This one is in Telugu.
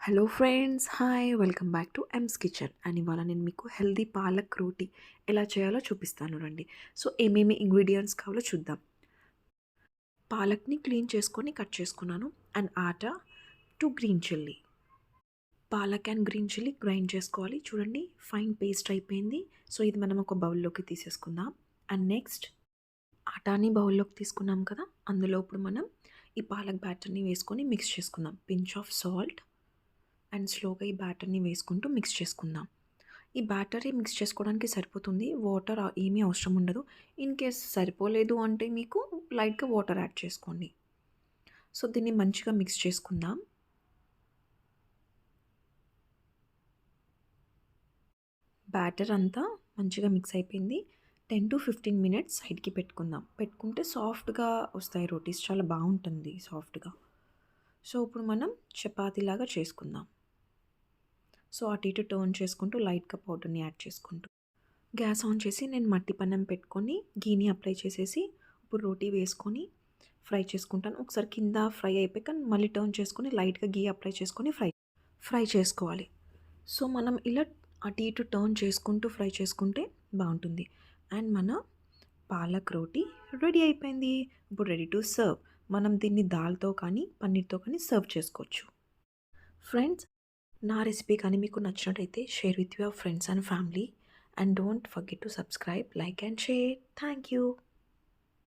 Hello friends, hi, welcome back to M's kitchen. And ఇవాళ నేను మీకు హెల్దీ పాలక్ రోటీ ఎలా చేయాలో చూపిస్తాను రండి. సో ఏమేమి ఇంగ్రీడియంట్స్ కావాలో చూద్దాం. పాలక్ని క్లీన్ చేసుకొని కట్ చేసుకున్నాను. And atta, 2 green chilli. Palak and green chilli grind చేసుకోవాలి. చూడండి, ఫైన్ పేస్ట్ అయిపోయింది. సో ఇది మనం ఒక బౌల్లోకి తీసేసుకుందాం. అండ్ నెక్స్ట్ ఆటాని బౌల్లోకి తీసుకున్నాం కదా, అందులో ఇప్పుడు మనం ఈ పాలక్ బ్యాటర్ని వేసుకొని మిక్స్ చేసుకుందాం. పించ్ ఆఫ్ సాల్ట్ అండ్ స్లోగా ఈ బ్యాటర్ని వేసుకుంటూ మిక్స్ చేసుకుందాం. ఈ బ్యాటరీ మిక్స్ చేసుకోవడానికి సరిపోతుంది. వాటర్ ఏమీ అవసరం ఉండదు. ఇన్ కేస్ సరిపోలేదు అంటే మీకు లైట్గా వాటర్ యాడ్ చేసుకోండి. సో దీన్ని మంచిగా మిక్స్ చేసుకుందాం. బ్యాటర్ అంతా మంచిగా మిక్స్ అయిపోయింది. 10 to 15 మినిట్స్ సైడ్కి పెట్టుకుందాం. పెట్టుకుంటే సాఫ్ట్గా వస్తాయి రోటీస్, చాలా బాగుంటుంది సాఫ్ట్గా. సో ఇప్పుడు మనం చపాతీలాగా చేసుకుందాం. సో అటు ఇటు టర్న్ చేసుకుంటూ లైట్గా పౌడర్ని యాడ్ చేసుకుంటూ గ్యాస్ ఆన్ చేసి నేను మట్టి పన్నం పెట్టుకొని గీని అప్లై చేసేసి ఇప్పుడు రోటీ వేసుకొని ఫ్రై చేసుకుంటాను. ఒకసారి కింద ఫ్రై అయిపోయాక మళ్ళీ టర్న్ చేసుకొని లైట్గా గీ అప్లై చేసుకొని ఫ్రై చేసుకోవాలి. సో మనం ఇలా అటు ఇటు టర్న్ చేసుకుంటూ ఫ్రై చేసుకుంటే బాగుంటుంది. అండ్ మన పాలక్ రోటీ రెడీ అయిపోయింది. ఇప్పుడు రెడీ టు సర్వ్. మనం దీన్ని దాల్తో కానీ పన్నీర్తో కానీ సర్వ్ చేసుకోవచ్చు. ఫ్రెండ్స్, నా రెసిపీ కానీ మీకు నచ్చినట్టయితే share with your friends and family. And don't forget to subscribe, like and share. Thank you.